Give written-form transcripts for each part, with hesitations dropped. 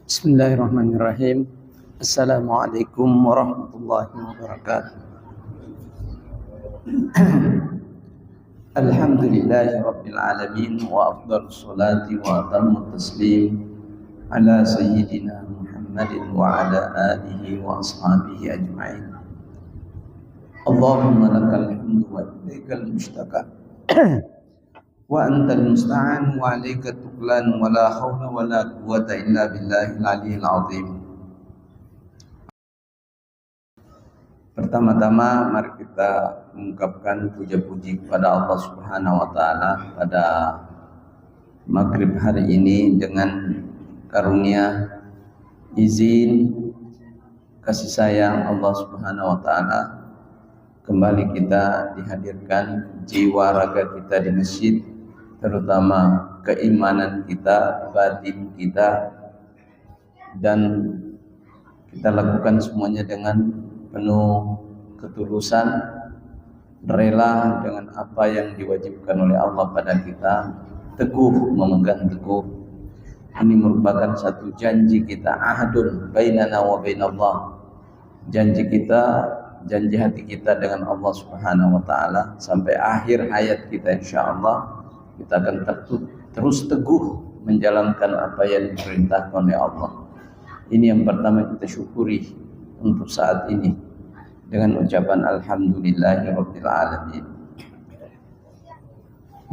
Bismillahirrahmanirrahim. Assalamualaikum warahmatullahi wabarakatuh. Alhamdulillahi rabbil alamin wa afdhalus salati wa atammu taslim ala sayyidina Muhammadin wa ala alihi wa ashabihi ajma'in. Allahumma lakal hamdu wa ilaikal mushtaka wa antal musta'an wa alaika tuklan wa la hawla wa la quwwata illa billahil aliyyil azim. Pertama-tama mari kita mengungkapkan puja-puji kepada Allah Subhanahu wa taala pada maghrib hari ini dengan karunia izin kasih sayang Allah Subhanahu wa taala kembali kita dihadirkan jiwa raga kita di masjid, terutama keimanan kita, batin kita, dan kita lakukan semuanya dengan penuh ketulusan, rela dengan apa yang diwajibkan oleh Allah pada kita, teguh memegang teguh. Ini merupakan satu janji kita, ahadun bainana wa bainallah, janji kita, janji hati kita dengan Allah Subhanahu wa taala sampai akhir hayat kita, insyaallah kita akan terus teguh menjalankan apa yang diperintahkan oleh Allah. Ini yang pertama kita syukuri untuk saat ini dengan ucapan alhamdulillahirabbil alamin.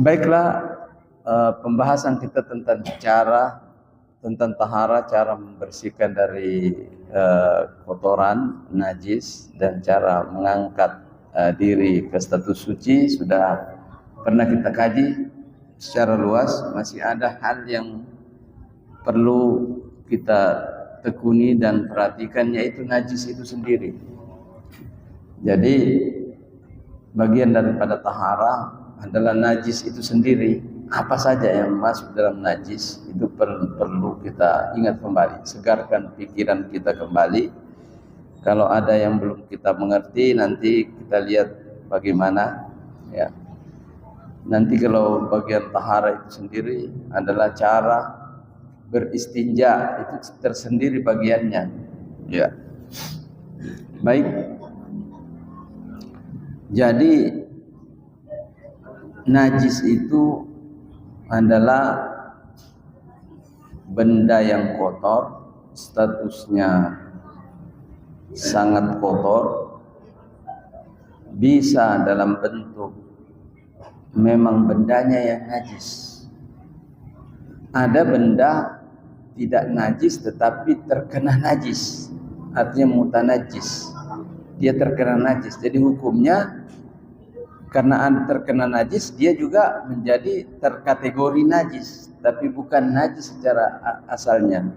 Baiklah, pembahasan kita tentang tahara, cara membersihkan dari kotoran, najis, dan cara mengangkat diri ke status suci sudah pernah kita kaji secara luas. Masih ada hal yang perlu kita tekuni dan perhatikan, yaitu najis itu sendiri. Jadi bagian daripada tahara adalah najis itu sendiri. Apa saja yang masuk dalam najis itu perlu kita ingat kembali, segarkan pikiran kita kembali. Kalau ada yang belum kita mengerti, nanti kita lihat bagaimana ya. Nanti kalau bagian tahara itu sendiri adalah cara beristinja, itu tersendiri bagiannya ya. Baik, jadi najis itu adalah benda yang kotor, statusnya sangat kotor, bisa dalam bentuk memang bendanya yang najis. Ada benda tidak najis tetapi terkena najis, artinya mutanajis, dia terkena najis. Jadi hukumnya karena terkena najis, dia juga menjadi terkategori najis, tapi bukan najis secara asalnya.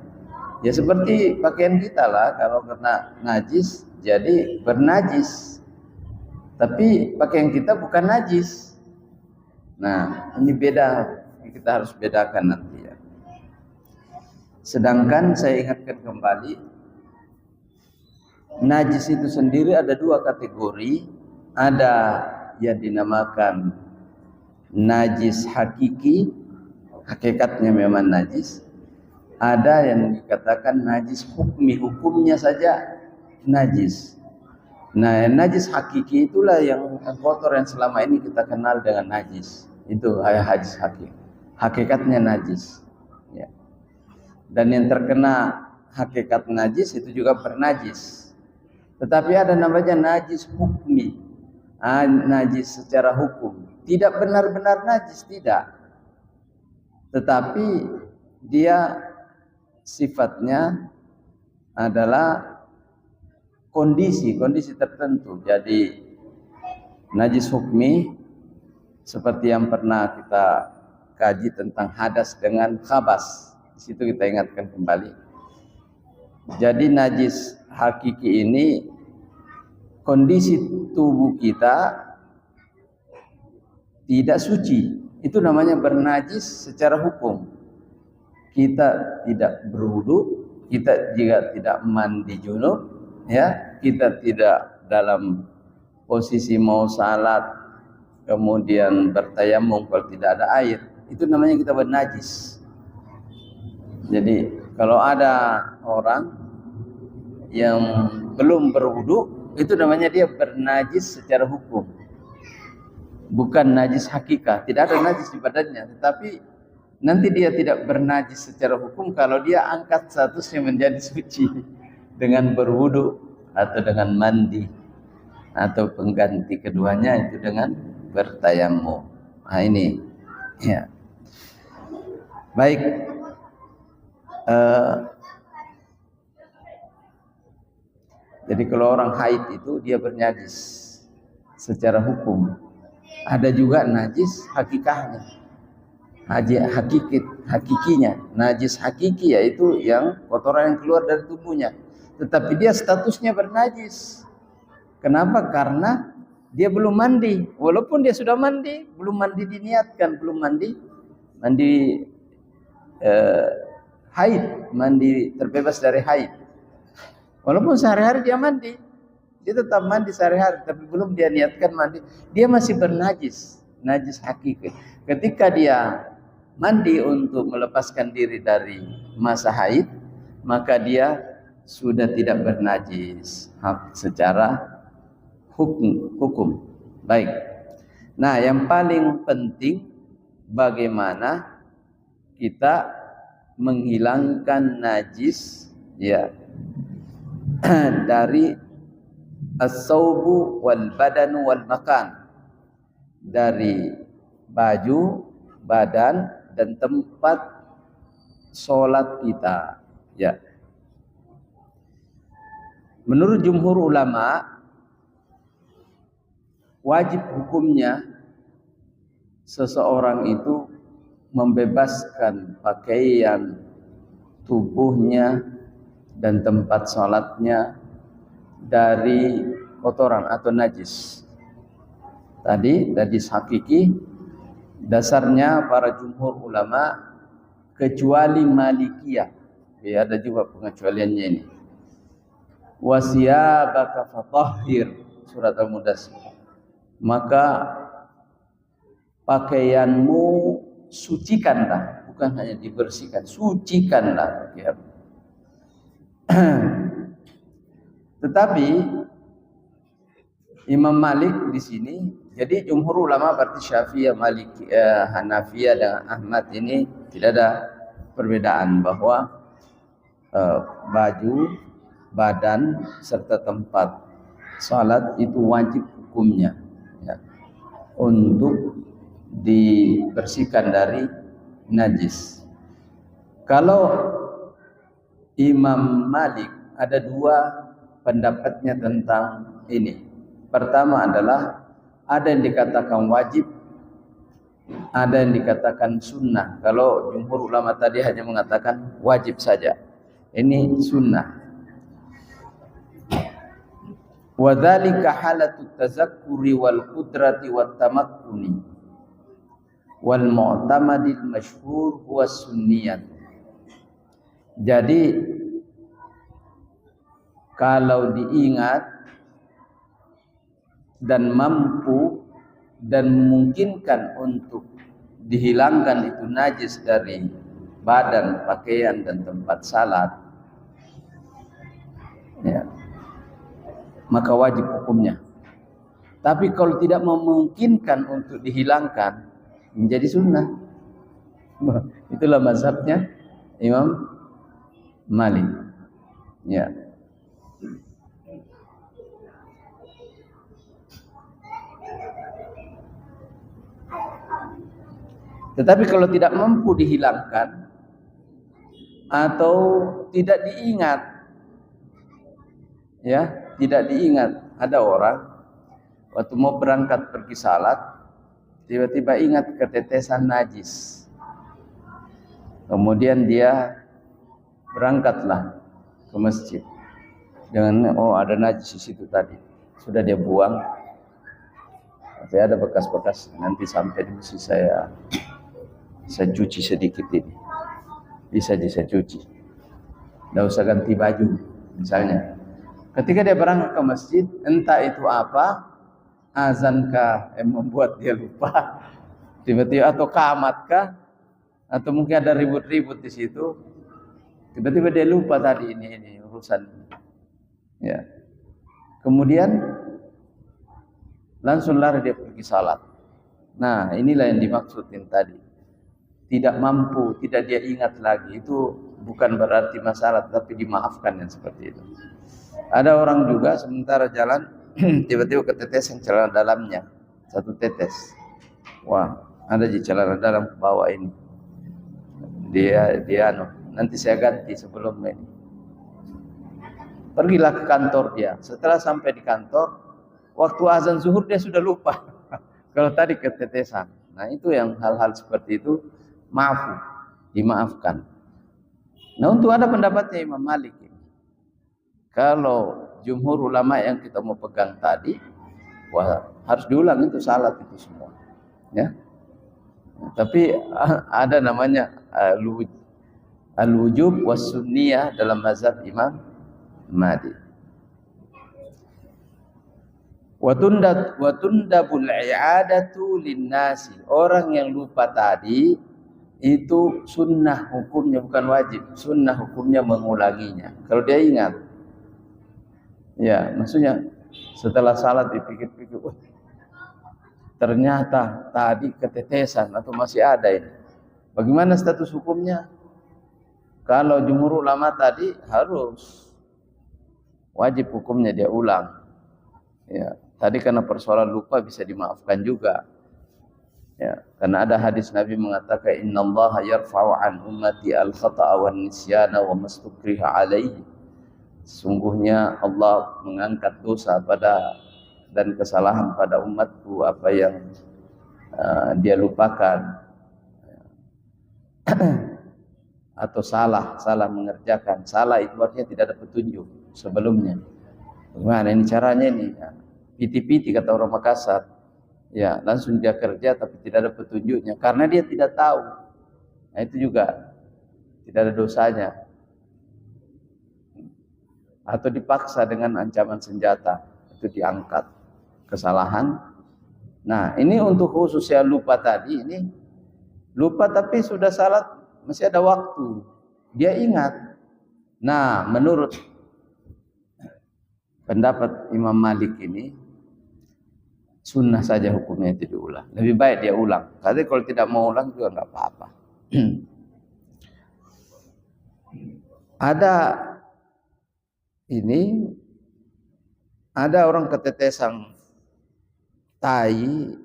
Ya seperti pakaian kita lah, kalau kena najis jadi bernajis, tapi pakaian kita bukan najis. Nah, ini beda, kita harus bedakan nanti ya. Sedangkan saya ingatkan kembali, najis itu sendiri ada dua kategori. Ada yang dinamakan najis hakiki, hakikatnya memang najis. Ada yang dikatakan najis hukmi, hukumnya saja najis. Nah, najis hakiki itulah yang kotor yang selama ini kita kenal dengan najis. Itu najis hakiki, hakikatnya najis ya. Dan yang terkena hakikat najis itu juga bernajis. Tetapi ada namanya najis hukmi, najis secara hukum, tidak benar-benar najis, tidak, tetapi dia sifatnya adalah kondisi tertentu. Jadi najis hukmi seperti yang pernah kita kaji tentang hadas dengan khabas, di situ kita ingatkan kembali. Jadi najis hakiki ini kondisi tubuh kita tidak suci, itu namanya bernajis secara hukum. Kita tidak berwudu, kita juga tidak mandi junub, ya, kita tidak dalam posisi mau salat kemudian bertayamum kalau tidak ada air, itu namanya kita bernajis. Jadi Kalau ada orang yang belum berwudu, itu namanya dia bernajis secara hukum, bukan najis hakikah. Tidak ada najis di badannya, tetapi nanti dia tidak bernajis secara hukum kalau dia angkat statusnya menjadi suci dengan berwudu atau dengan mandi, atau pengganti keduanya itu dengan bertayamum. Nah ini ya. Baik, jadi kalau orang haid itu dia bernajis secara hukum. Ada juga najis hakikahnya, hakikinya. Najis hakiki yaitu yang kotoran yang keluar dari tubuhnya, tetapi dia statusnya bernajis. Kenapa? Karena dia belum mandi. Walaupun dia sudah mandi, belum mandi diniatkan, belum mandi haid, mandi terbebas dari haid. Walaupun sehari-hari dia mandi, dia tetap mandi sehari-hari, tapi belum dia niatkan mandi, dia masih bernajis, najis hakiki. Ketika dia mandi untuk melepaskan diri dari masa haid, maka dia sudah tidak bernajis secara hukum. Baik. Nah, yang paling penting bagaimana kita menghilangkan najis ya dari as-saubu wal badanu wal makan, dari baju, badan dan tempat sholat kita ya. Menurut jumhur ulama, wajib hukumnya seseorang itu membebaskan pakaian tubuhnya dan tempat sholatnya dari kotoran atau najis. Tadi najis hakiki, dasarnya para jumhur ulama kecuali Malikiyah. Ya, ada juga pengecualiannya ini. Wasiyabaka fatahhir, surat Al-Mudaththir. Maka pakaianmu sucikanlah, bukan hanya dibersihkan, sucikanlah ya. Tetapi Imam Malik di sini, jadi jumhur ulama berarti Syafi'iyah, Maliki, Hanafiyah dan Ahmad ini tidak ada perbedaan bahwa baju, badan serta tempat salat itu wajib hukumnya ya, untuk dibersihkan dari najis. Kalau Imam Malik ada dua pendapatnya tentang ini. Pertama adalah ada yang dikatakan wajib, ada yang dikatakan sunnah. Kalau jumhur ulama tadi hanya mengatakan wajib saja, ini sunnah. Wa dzalika halatut tazakkuri wal qudrati wat tamakkuni wal mu'tamadil masyhur huwa sunniyat. Jadi kalau diingat dan mampu dan memungkinkan untuk dihilangkan itu najis dari badan, pakaian dan tempat salat ya, maka wajib hukumnya. Tapi kalau tidak memungkinkan untuk dihilangkan, menjadi sunnah. Itulah mazhabnya Imam Malik ya. Tetapi kalau tidak mampu dihilangkan atau tidak diingat ya, tidak diingat, ada orang waktu mau berangkat pergi salat tiba-tiba ingat ketetesan najis, kemudian dia berangkatlah ke masjid dengan ada najis di situ tadi, sudah dia buang, tapi ada bekas-bekas, nanti sampai di masjid saya cuci sedikit ini, bisa saya cuci, tidak usah ganti baju misalnya. Ketika dia berangkat ke masjid, entah itu apa, azankah yang membuat dia lupa tiba-tiba, atau kamatkah, atau mungkin ada ribut-ribut di situ, Tiba-tiba dia lupa tadi ini urusan. Ya. Kemudian langsung lari dia pergi salat. Nah, inilah yang dimaksudin tadi. Tidak mampu, tidak dia ingat lagi. Itu bukan berarti masalah, tapi dimaafkan yang seperti itu. Ada orang juga sementara jalan tiba-tiba ketetesan celana dalamnya, satu tetes. Wah, ada di celana dalam ke bawah ini. Dia nanti saya ganti sebelum ini. Pergilah ke kantor dia. Setelah sampai di kantor, waktu azan zuhur dia sudah lupa. Kalau tadi ketetesan. Nah, itu yang hal-hal seperti itu dimaafkan. Nah, untuk ada pendapatnya Imam Malik ini. Kalau jumhur ulama yang kita mau pegang tadi, wah, harus diulang itu salat itu semua. Ya. Tapi ada namanya al-wujub was sunniyah dalam mazhab Imam Malik. Watundabul i'adatu linnasi. Orang yang lupa tadi itu sunnah hukumnya, bukan wajib. Sunnah hukumnya mengulanginya. Kalau dia ingat. Ya, maksudnya setelah salat dipikir-pikir, ternyata tadi ketetesan atau masih ada ini. Bagaimana status hukumnya? Kalau jumhur ulama tadi harus wajib hukumnya dia ulang. Ya, tadi karena persoalan lupa bisa dimaafkan juga. Ya, karena ada hadis Nabi mengatakan innallaha yarfa'u an ummati al-khata'a wan nisyana wa mastukriha alaihi. Sungguhnya Allah mengangkat dosa dan kesalahan pada umatku apa yang dia lupakan atau salah mengerjakan. Salah itu artinya tidak ada petunjuk sebelumnya. Bagaimana ini caranya ini? Ya, piti-piti kata orang Makassar. Ya, langsung dia kerja tapi tidak ada petunjuknya karena dia tidak tahu. Nah, itu juga tidak ada dosanya. Atau dipaksa dengan ancaman senjata, itu diangkat kesalahan. Nah, ini untuk khusus yang lupa tadi, ini lupa tapi sudah salat masih ada waktu. Dia ingat. Nah, menurut pendapat Imam Malik ini sunnah saja hukumnya itu diulang. Lebih baik dia ulang. Karena kalau tidak mau ulang juga nggak apa-apa. Ada orang ketetesan tai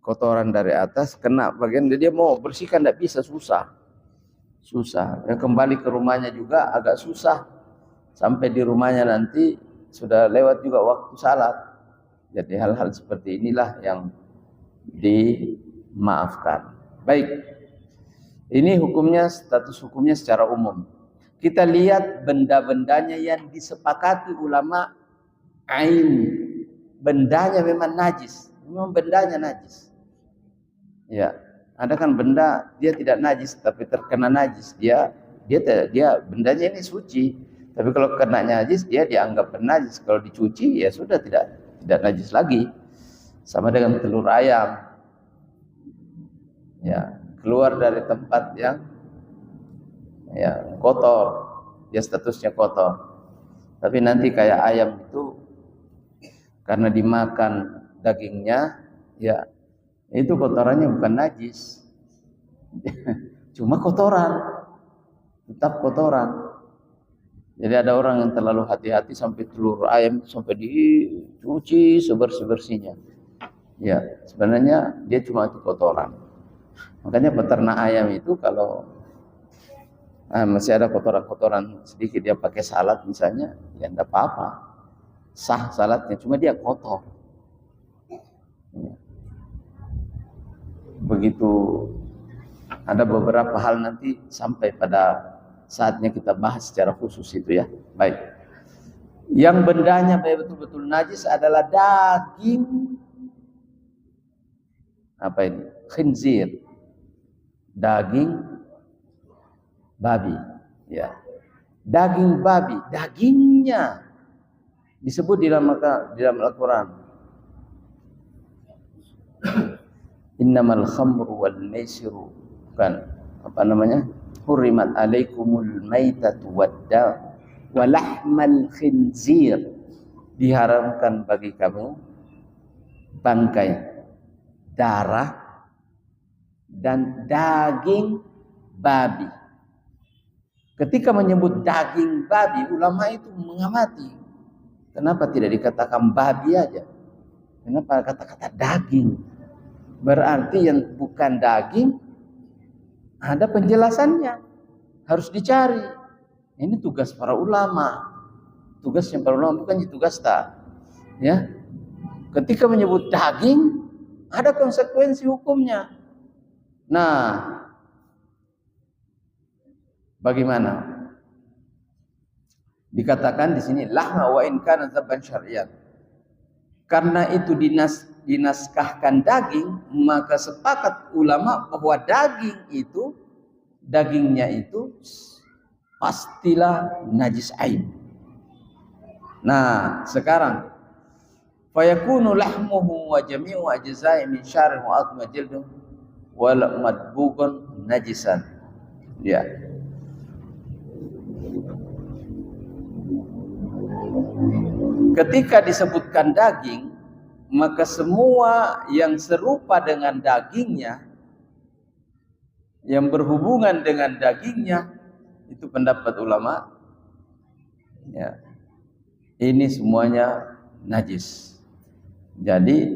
kotoran dari atas kena bagian dia mau bersihkan tidak bisa, susah. Ya, kembali ke rumahnya juga agak susah. Sampai di rumahnya nanti sudah lewat juga waktu salat. Jadi hal-hal seperti inilah yang dimaafkan. Baik. Ini hukumnya, status hukumnya secara umum. Kita lihat benda-bendanya yang disepakati ulama ain. Bendanya memang najis. Memang bendanya najis. Ya, ada kan benda dia tidak najis tapi terkena najis. Dia bendanya ini suci. Tapi kalau kena najis dia dianggap najis. Kalau dicuci ya sudah tidak najis lagi. Sama dengan telur ayam. Ya, keluar dari tempat yang kotor, dia statusnya kotor. Tapi nanti kayak ayam itu karena dimakan dagingnya, ya itu kotorannya bukan najis. Cuma kotoran. Tetap kotoran. Jadi ada orang yang terlalu hati-hati sampai telur ayam sampai dicuci sebersih-bersihnya. Ya, sebenarnya dia cuma itu kotoran. Makanya peternak ayam itu kalau masih ada kotoran-kotoran sedikit dia pakai salad misalnya, ya enggak apa-apa. Sah saladnya, cuma dia kotor. Ya. Begitu ada beberapa hal nanti sampai pada saatnya kita bahas secara khusus itu ya. Baik. Yang bendanya betul-betul najis adalah daging apa ini? Khinzir. Daging babi, ya. Daging babi, dagingnya disebut di dalam Al-Qur'an. Innamal khamru wal maisiru, bukan apa namanya? hurrimat alaikumul maitatu waddam wa lahmal khinzir, diharamkan bagi kamu bangkai, darah, dan daging babi. Ketika menyebut daging babi, ulama itu mengamati, kenapa tidak dikatakan babi aja? Kenapa kata-kata daging? Berarti yang bukan daging ada penjelasannya, harus dicari. Ini tugas para ulama. Tugasnya para ulama, bukan tugas tak. Ya. Ketika menyebut daging, ada konsekuensi hukumnya. Nah, bagaimana? Dikatakan di sini lahma wa in kana dzabban syar'iyyan. Karena itu dinaskahkan daging, maka sepakat ulama bahwa dagingnya itu pastilah najis aib. Nah, sekarang fayakunu lahmuhu wa jami'u ajza'i min syar'in wa atma jildu wal madbuqun najisan. Ya. Ketika disebutkan daging, maka semua yang serupa dengan dagingnya, yang berhubungan dengan dagingnya, itu pendapat ulama, ya, ini semuanya najis. Jadi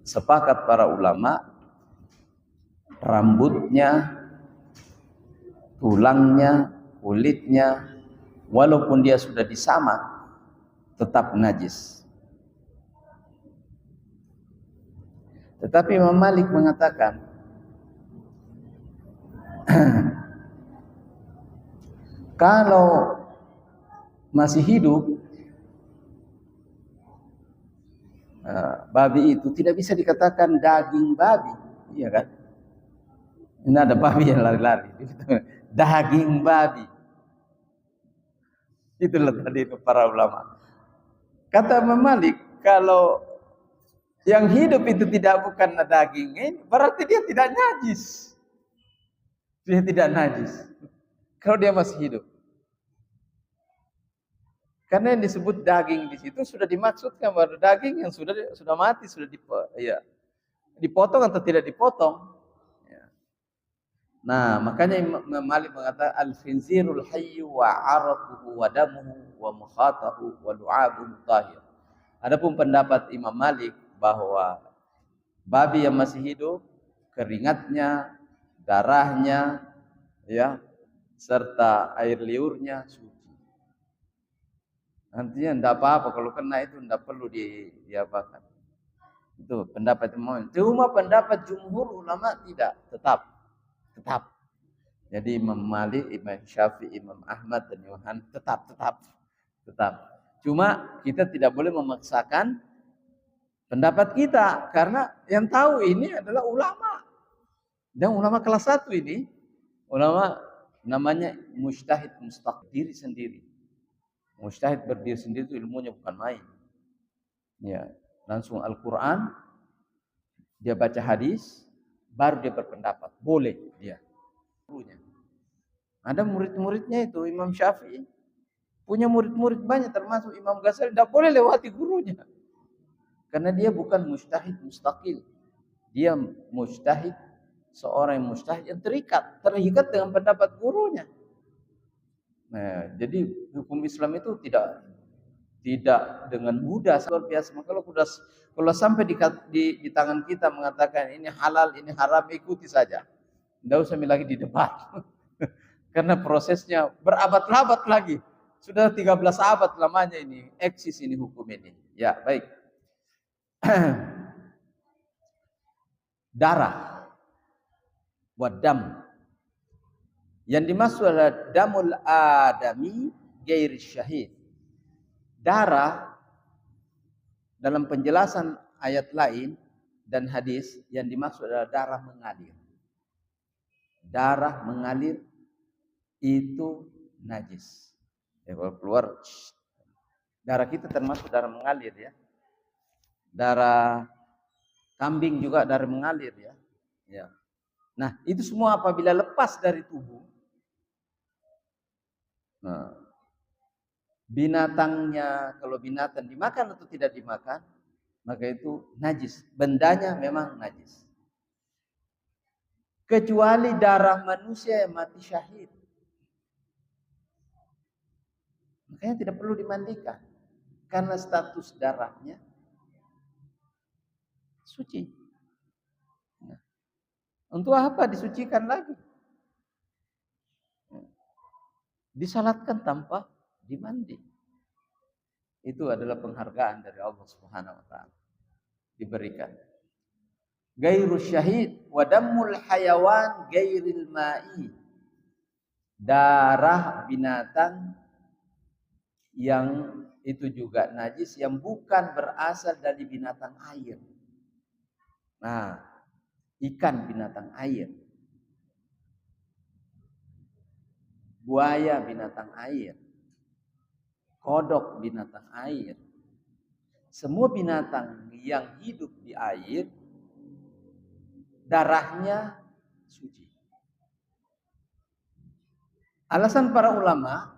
sepakat para ulama, rambutnya, tulangnya, kulitnya, walaupun dia sudah disamak, tetap najis. Tetapi Imam Malik mengatakan kalau masih hidup babi itu tidak bisa dikatakan daging babi, iya kan? Ini ada babi yang lari-lari, daging babi. Itulah tadi para ulama. Kata Imam Malik, kalau yang hidup itu bukan daging ini, berarti dia tidak najis. Dia tidak najis kalau dia masih hidup. Karena yang disebut daging di situ sudah dimaksudkan bahwa daging yang sudah mati, sudah dipotong atau tidak dipotong. Nah, makanya Imam Malik mengatakan al-khinzirul hayyu wa 'araquhu wa damuhu wa mukhatahu wa lu'abuhu tahir. Adapun pendapat Imam Malik bahwa babi yang masih hidup, keringatnya, darahnya, ya, serta air liurnya suci. Nantinya tidak apa-apa, kalau kena itu tidak perlu diapakan. Itu pendapat Imam. Cuma pendapat jumhur ulama tidak, tetap. Jadi Imam Malik, Imam Syafi'i, Imam Ahmad dan Yohan tetap. Cuma kita tidak boleh memaksakan pendapat kita, karena yang tahu ini adalah ulama. Dan ulama kelas 1 ini, ulama namanya mujtahid mustaqil, diri sendiri. Mujtahid berdiri sendiri itu ilmunya bukan main. Ya, langsung Al-Qur'an, dia baca hadis, baru dia berpendapat, boleh dia. Ada murid-muridnya itu, Imam Syafi'i punya murid-murid banyak, termasuk Imam Ghazali, tidak boleh lewati gurunya. Karena dia bukan mujtahid mustaqil. Dia mujtahid, seorang yang mujtahid yang terikat dengan pendapat gurunya. Nah, jadi hukum Islam itu tidak dengan mudah, luar biasa. Maka kalau sampai di tangan kita mengatakan ini halal, ini haram, ikuti saja. Tidak usah lagi di debat. Karena prosesnya berabad-abad lagi. Sudah 13 abad lamanya ini eksis ini hukum ini. Ya, baik. Darah wadam. Yang dimaksud adalah damul adami ghairi syahid. Darah dalam penjelasan ayat lain dan hadis yang dimaksud adalah darah mengalir. Darah mengalir itu najis. Ya, kalau keluar darah kita termasuk darah mengalir ya. Darah kambing juga darah mengalir ya. Ya. Nah, itu semua apabila lepas dari tubuh, Nah, binatangnya, kalau binatang dimakan atau tidak dimakan, maka itu najis. Bendanya memang najis. Kecuali darah manusia yang mati syahid. Makanya tidak perlu dimandikan. Karena status darahnya suci. Nah, untuk apa disucikan lagi? Disalatkan tanpa dimandi. Itu adalah penghargaan dari Allah Subhanahu wa taala. Diberikan. Gairu syahid wa dammul hayawan gairil ma'i. Darah binatang yang itu juga najis yang bukan berasal dari binatang air. Nah, ikan binatang air. Buaya binatang air. Kodok binatang air. Semua binatang yang hidup di air darahnya suci. Alasan para ulama,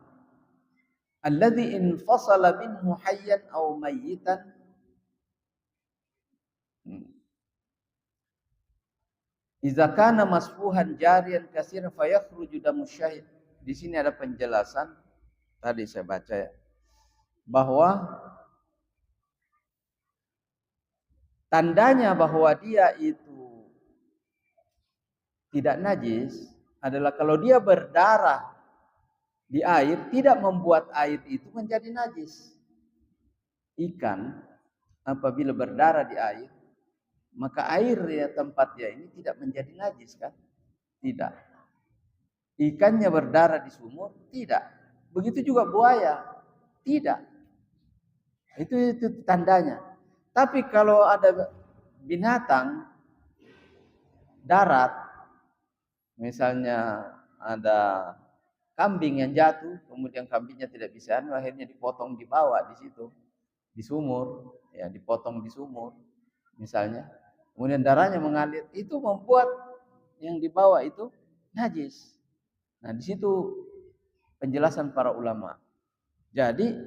alladzi infasala minhu hayyan aw mayyitan, idza kana masfuhan jariyan katsiran fayakhruju damu syahid. Di sini ada penjelasan, tadi saya baca ya, bahwa tandanya bahwa dia itu tidak najis adalah kalau dia berdarah di air, tidak membuat air itu menjadi najis. Ikan apabila berdarah di air, maka air ya tempatnya ini tidak menjadi najis kan? Tidak. Ikannya berdarah di sumur? Tidak. Begitu juga buaya? Tidak. Itu tandanya. Tapi kalau ada binatang darat, misalnya ada kambing yang jatuh, kemudian kambingnya tidak bisa, akhirnya dipotong di bawah di situ, di sumur, ya dipotong di sumur, misalnya, kemudian darahnya mengalir, itu membuat yang di bawah itu najis. Nah, di situ penjelasan para ulama. Jadi,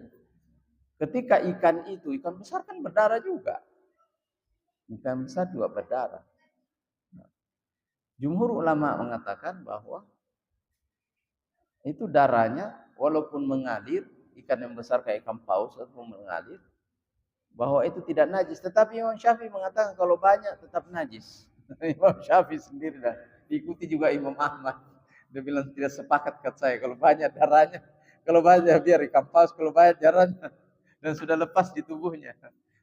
ketika ikan itu, ikan besar kan berdarah juga, ikan besar juga berdarah. Nah, jumhur ulama mengatakan bahwa itu darahnya walaupun mengalir, ikan yang besar kayak ikan paus atau mengalir, bahwa itu tidak najis. Tetapi Imam Syafi'i mengatakan kalau banyak tetap najis. Imam Syafi'i sendiri dan diikuti juga Imam Ahmad. Dia bilang tidak sepakat kata saya kalau banyak darahnya, kalau banyak biar ikan paus, kalau banyak darahnya dan sudah lepas di tubuhnya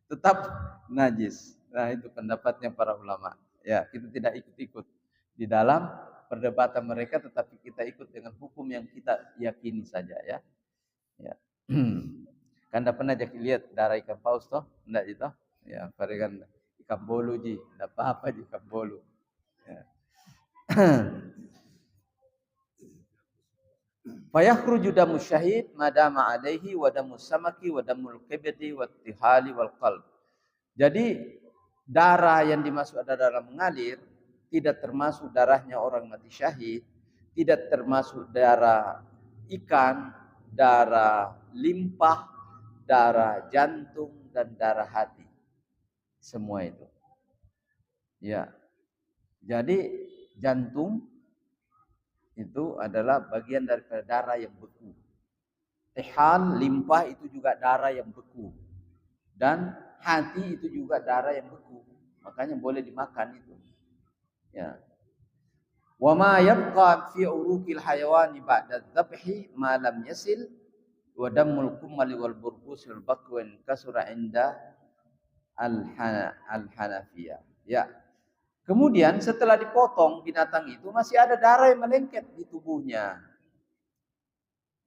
tetap najis. Nah, itu pendapatnya para ulama. Ya, kita tidak ikut-ikut di dalam perdebatan mereka, tetapi kita ikut dengan hukum yang kita yakini saja ya. Ya. Kan tidak pernah jadi lihat darah ikan paus toh, enggak itu? Ya, kan ikan bolu ji, enggak apa-apa ji ikan bolu. Ya. Fayakhruju damu syahid madama alaihi wa damu samaki wa damul kibdi wa tihali wal qalb. Jadi darah yang dimasuk ada darah mengalir tidak termasuk darahnya orang mati syahid, tidak termasuk darah ikan, darah limpah, darah jantung dan darah hati. Semua itu. Ya. Jadi jantung itu adalah bagian daripada darah yang beku. Tihal, limpah itu juga darah yang beku. Dan hati itu juga darah yang beku. Makanya boleh dimakan itu. Ya. Wa ma yabqa fi uruqil hayawani ba'da dzabhi ma lam yasil wa damul kumali wal burqus wal baqwan kasura inda al-Hanafiyah. Ya. Kemudian setelah dipotong binatang itu masih ada darah yang melengket di tubuhnya.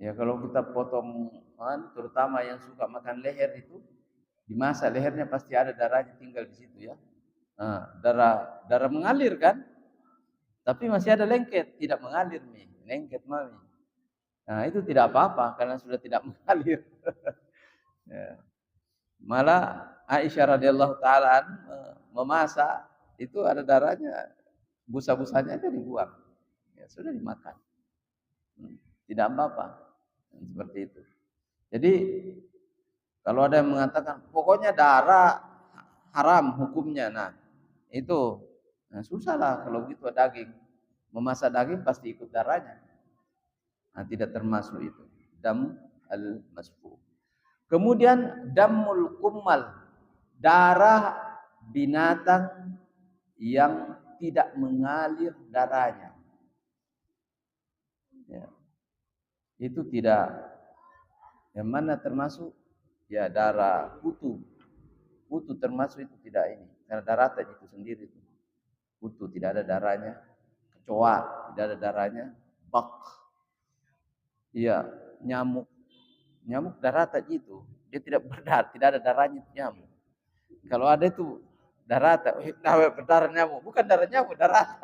Ya, kalau kita potong terutama yang suka makan leher itu dimasak lehernya pasti ada darahnya tinggal di situ ya. Nah, darah mengalir kan? Tapi masih ada lengket, tidak mengalir nih, lengket mami. Nah, itu tidak apa-apa karena sudah tidak mengalir. Ya. Malah Aisyah radhiyallahu taala memasak itu ada darahnya, busa-busanya aja dibuang. Ya, sudah dimakan. Tidak apa-apa. Seperti itu. Jadi kalau ada yang mengatakan pokoknya darah haram hukumnya, nah itu susah lah kalau gitu daging. Memasak daging pasti ikut darahnya. Nah, tidak termasuk itu. Dam al-masfu. Kemudian damul kummal, darah binatang yang tidak mengalir darahnya. Ya. Itu tidak, yang mana termasuk ya darah kutu. Kutu termasuk itu tidak ini. Karena darah itu sendiri itu. Kutu tidak ada darahnya. Kecoa tidak ada darahnya. Bak. Iya, nyamuk. Nyamuk darah itu. Dia tidak berdarah, tidak ada darahnya nyamuk. Kalau ada itu darah berdarah nyamuk, bukan darah nyamuk, darah.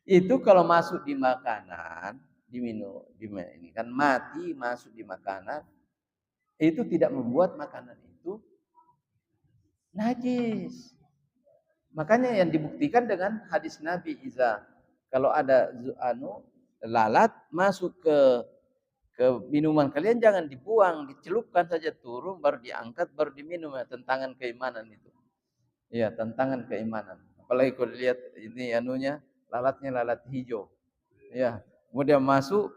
Itu kalau masuk di makanan, diminum, ini kan mati masuk di makanan, itu tidak membuat makanan itu najis. Makanya yang dibuktikan dengan hadis Nabi Iza, kalau ada lalat masuk ke minuman kalian jangan dibuang, dicelupkan saja turun baru diangkat baru diminum. Ya, tentangan keimanan itu. Ya, tentangan keimanan. Apalagi kalau lihat ini anunya, lalatnya lalat hijau. Ya, kemudian masuk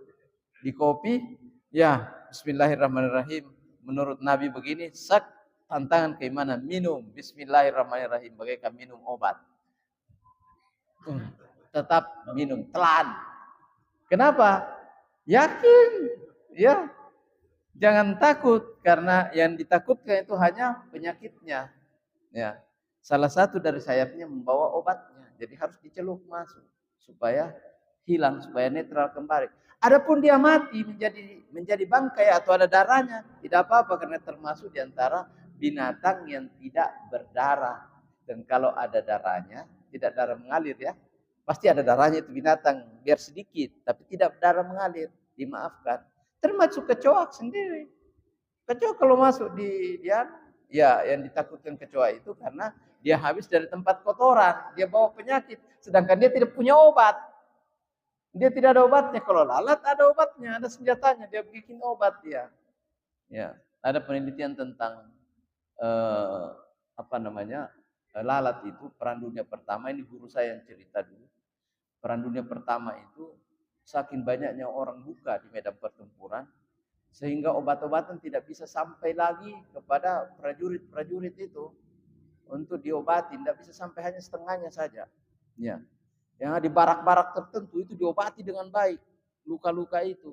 di kopi, ya bismillahirrahmanirrahim. Menurut Nabi begini, sak tantangan keimanan, minum bismillahirrahmanirrahim bagaikan minum obat. Tetap minum, telan. Kenapa? Yakin. Ya, jangan takut karena yang ditakutkan itu hanya penyakitnya. Ya, salah satu dari sayapnya membawa obatnya, jadi harus dicelup masuk supaya hilang, supaya netral kembali. Adapun dia mati menjadi bangkai atau ada darahnya, tidak apa-apa karena termasuk diantara binatang yang tidak berdarah. Dan kalau ada darahnya, tidak darah mengalir ya, pasti ada darahnya itu binatang, biar sedikit, tapi tidak darah mengalir, dimaafkan. Termasuk kecoa sendiri. Kecoa kalau masuk di dia, ya yang ditakutkan kecoa itu karena dia habis dari tempat kotoran, dia bawa penyakit, sedangkan dia tidak punya obat. Dia tidak ada obatnya. Kalau lalat ada obatnya, ada senjatanya, dia bikin obat dia. Ya, ada penelitian tentang lalat itu perang dunia pertama, ini guru saya yang cerita dulu. Perang dunia pertama itu saking banyaknya orang luka di medan pertempuran sehingga obat-obatan tidak bisa sampai lagi kepada prajurit-prajurit itu untuk diobati, tidak bisa sampai, hanya setengahnya saja. Ya. Yang di barak-barak tertentu itu diobati dengan baik luka-luka itu.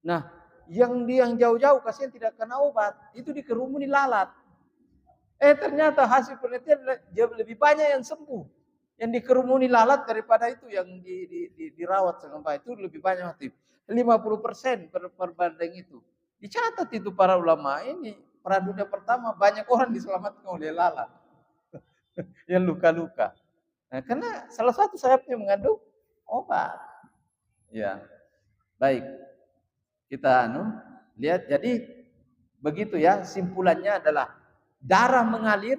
Nah, yang jauh-jauh kasihan tidak kena obat, itu dikerumuni lalat. Ternyata hasil penelitian jauh lebih banyak yang sembuh yang dikerumuni lalat daripada itu yang dirawat sampai itu lebih banyak aktif. 50% perbanding itu. Dicatat itu para ulama ini, perang dunia pertama banyak orang diselamatkan oleh lalat. Yang luka-luka. Nah, karena salah satu sayapnya mengandung obat. Ya. Baik. Kita lihat, jadi begitu ya, simpulannya adalah darah mengalir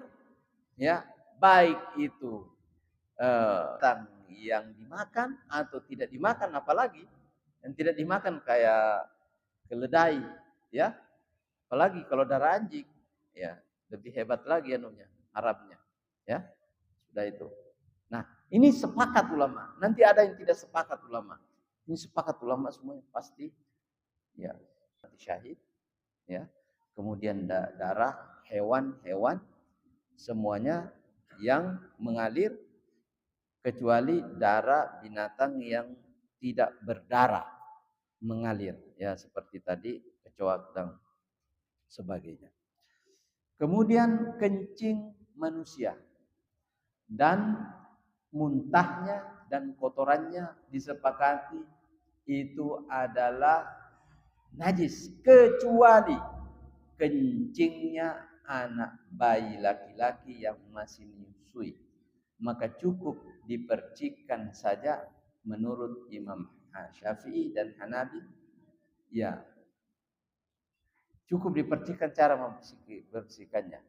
ya, baik itu yang dimakan atau tidak dimakan, apalagi yang tidak dimakan kayak keledai ya, apalagi kalau darah anjing ya lebih hebat lagi anunya haramnya ya, sudah itu. Nah, ini sepakat ulama, nanti ada yang tidak sepakat ulama, ini sepakat ulama semuanya pasti ya, syahid ya, kemudian darah hewan-hewan semuanya yang mengalir kecuali darah binatang yang tidak berdarah mengalir ya, seperti tadi kecoa dan sebagainya. Kemudian kencing manusia dan muntahnya dan kotorannya disepakati itu adalah najis kecuali kencingnya anak bayi laki-laki yang masih menyusui, maka cukup dipercikkan saja menurut Imam Syafi'i dan Hanafi. Ya, cukup dipercikkan cara membersihkannya.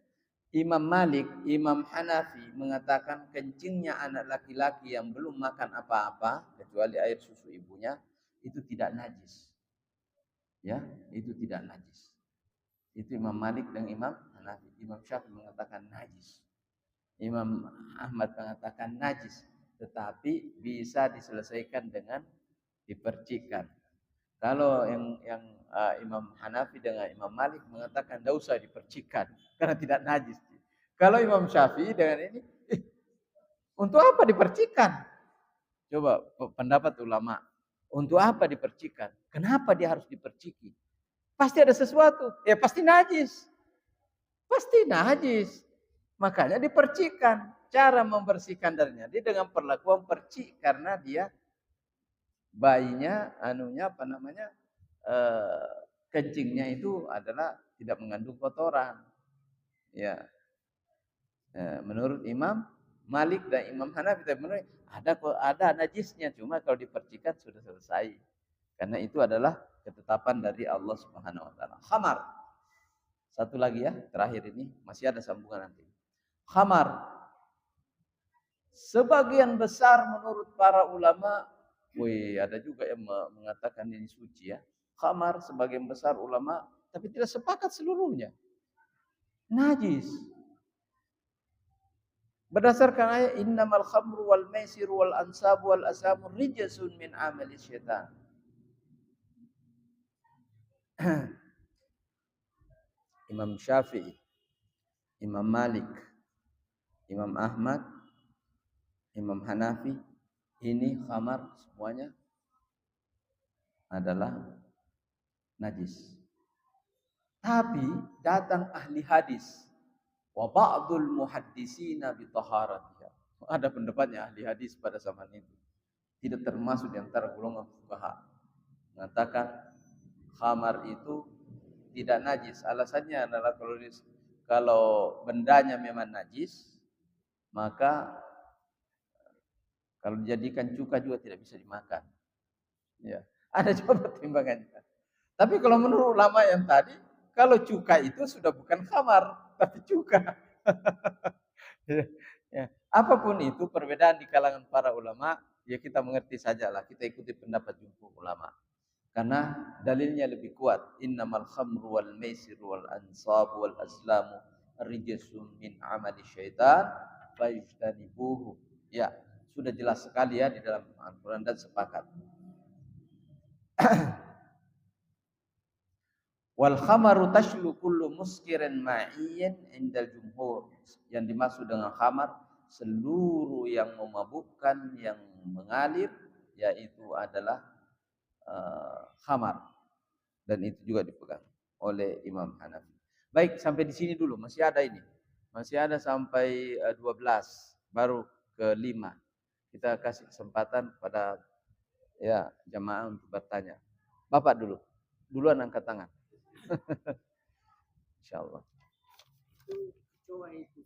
Imam Malik, Imam Hanafi mengatakan kencingnya anak laki-laki yang belum makan apa-apa kecuali air susu ibunya itu tidak najis. ya itu tidak najis. Itu Imam Malik dan Imam Hanafi. Imam Syafi'i mengatakan najis. Imam Ahmad mengatakan najis, tetapi bisa diselesaikan dengan dipercikkan. Kalau yang Imam Hanafi dengan Imam Malik mengatakan tidak usah dipercikkan karena tidak najis. Kalau Imam Syafi'i dengan ini, untuk apa dipercikkan? Coba pendapat ulama. Untuk apa dipercikkan? Kenapa dia harus diperciki? Pasti ada sesuatu. Ya pasti najis. Pasti najis. Makanya dipercikan. Cara membersihkan darinya dia dengan perlakuan percik karena dia bayinya kencingnya itu adalah tidak mengandung kotoran. Ya. Menurut Imam Malik dan Imam Hanafi ada najisnya, cuma kalau dipercikan sudah selesai. Karena itu adalah ketetapan dari Allah Subhanahu wa taala. Khamar. Satu lagi ya, terakhir ini masih ada sambungan nanti. Khamar. Sebagian besar menurut para ulama, ada juga yang mengatakan ini suci ya. Khamar sebagian besar ulama, tapi tidak sepakat seluruhnya. Najis. Berdasarkan ayat innamal khamru wal maisir wal ansabu wal asamu rijsun min amali syaitan. Imam Syafi'i, Imam Malik, Imam Ahmad, Imam Hanafi, ini khamar semuanya adalah najis. Tapi datang ahli hadis, wa ba'dul muhaddisina bi taharatiha. Ada pendapatnya ahli hadis pada zaman itu. Tidak termasuk di antara golongan fuqaha. Mengatakan khamar itu tidak najis. Alasannya adalah kalau bendanya memang najis, maka kalau dijadikan cuka juga tidak bisa dimakan. Ya, ada juga pertimbangannya. Tapi kalau menurut ulama yang tadi, kalau cuka itu sudah bukan khamar, tapi cuka. Ya. Apapun itu perbedaan di kalangan para ulama, ya kita mengerti sajalah. Kita ikuti pendapat jumhur ulama. Karena dalilnya lebih kuat. Innamal khamru wal maisir wal ansab wal azlamu rijsun min amali syaitan fayujtanibuhu. Ya, sudah jelas sekali ya di dalam Al-Quran dan sepakat. Wal khamaru tashlu kullu muskirin ma'iyyin indal jumhur. Yang dimaksud dengan khamar seluruh yang memabukkan, yang mengalir, yaitu adalah khamar. Dan itu juga dipegang oleh Imam Hanafi. Baik, sampai di sini dulu. Masih ada ini. Masih ada sampai 12. Baru ke 5. Kita kasih kesempatan pada jamaah untuk bertanya. Bapak dulu. Duluan angkat tangan. Insyaallah. Coba itu.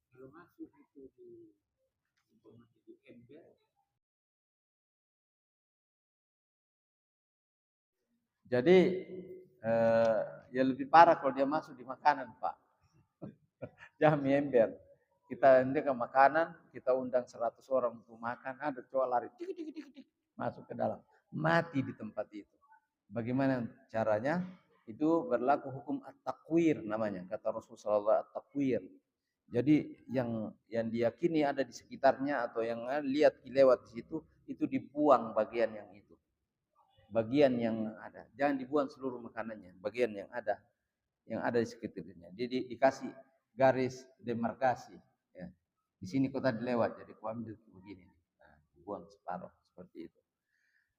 Kalau masuk itu di informasi di ember. Jadi ya lebih parah kalau dia masuk di makanan, Pak. Jangan ember. Kita ini ke makanan, kita undang 100 orang untuk makan, ada cowok lari, masuk ke dalam, mati di tempat itu. Bagaimana caranya? Itu berlaku hukum at-takwir namanya, kata Rasulullah at-takwir. Jadi yang diyakini ada di sekitarnya atau yang lihat lewat di situ, itu dibuang bagian yang itu. Bagian yang ada. Jangan dibuang seluruh makanannya, bagian yang ada di sekitarnya. Jadi dikasih garis demarkasi. Ya. Di sini kota dilewat, jadi ku ambil begini. Nah, buang separuh seperti itu.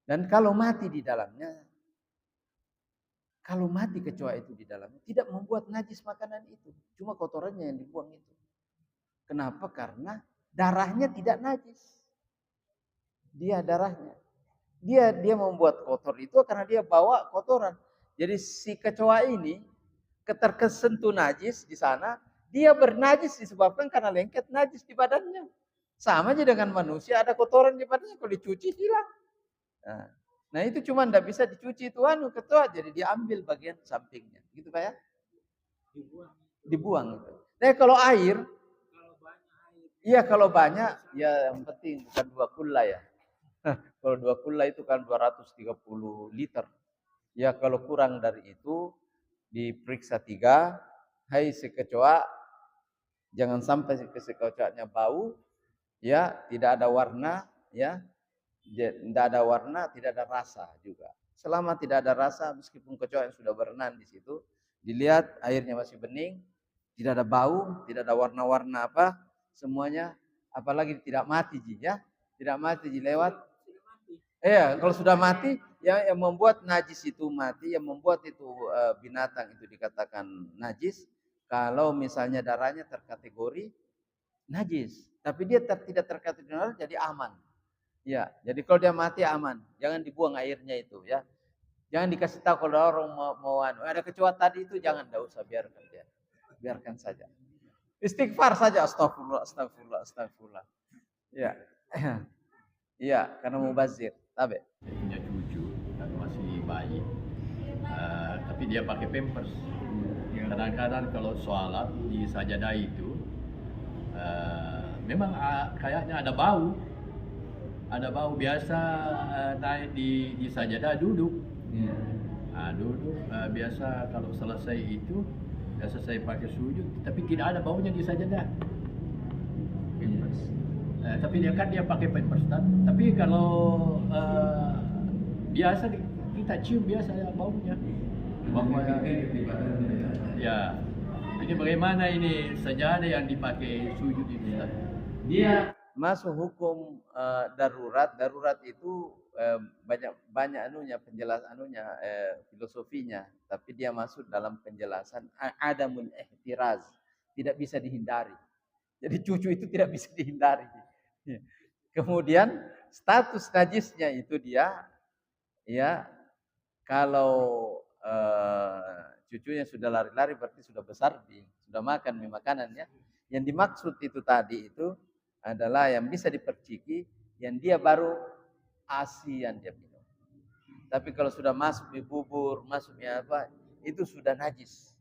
Dan kalau mati di dalamnya, kalau mati kecoa itu di dalamnya, tidak membuat najis makanan itu. Cuma kotorannya yang dibuang itu. Kenapa? Karena darahnya tidak najis. Darahnya. Dia membuat kotor itu karena dia bawa kotoran. Jadi si kecoa ini keterkesentuh najis di sana, dia bernajis disebabkan karena lengket najis di badannya. Sama aja dengan manusia, ada kotoran di badannya, kalau dicuci hilang. Nah itu cuma tidak bisa dicuci itu kecoa, jadi diambil bagian sampingnya, gitu Pak ya? Dibuang itu. Nah kalau air, iya kalau banyak, ya yang penting bukan 2 kula ya. Kalau 2 kula itu kan 230 liter. Ya kalau kurang dari itu diperiksa 3. Hai si kecoa, jangan sampai si kecoanya bau, ya, tidak ada warna, ya, tidak ada warna, tidak ada rasa juga. Selama tidak ada rasa, meskipun kecoa yang sudah berenang di situ, dilihat airnya masih bening, tidak ada bau, tidak ada warna-warna apa, semuanya, apalagi tidak mati ji, ya, tidak mati ji lewat. Iya, kalau sudah mati, yang membuat najis itu mati, yang membuat itu binatang itu dikatakan najis, kalau misalnya darahnya terkategori najis, tapi dia tidak terkategori jadi aman. Ya, jadi kalau dia mati aman, jangan dibuang airnya itu, ya. Jangan dikasih tahu kalau orang mau ada kecoa tadi itu, jangan, enggak usah, biarkan dia. Biarkan saja. Istighfar saja, astagfirullah, astagfirullah, astagfirullah. Ya. Iya, karena mubazir. Tabe. Saya punya cucu kan masih bayi, tapi dia pakai pampers. Kadang-kadang kalau sholat di sajadah itu, memang kayaknya ada bau biasa, naik di sajadah duduk. Duduk, biasa kalau selesai itu, biasa saya pakai sujud, tapi tidak ada baunya di sajadah. Tapi dia pakai pampers. Tapi kalau biasa kita cium biasa ya baunya. Ya. Ini bagaimana ini sajadah yang dipakai sujud itu? Dia masuk hukum darurat. Darurat itu banyak filosofinya, tapi dia masuk dalam penjelasan adamul ihtiraz, tidak bisa dihindari. Jadi cucu itu tidak bisa dihindari. Kemudian status najisnya itu dia, ya, kalau cucunya sudah lari-lari berarti sudah besar, sudah makan makanannya. Yang dimaksud itu tadi itu adalah yang bisa diperciki, yang dia baru ASI yang dia minum. Tapi kalau sudah masuk di bubur, masuknya apa, itu sudah najis.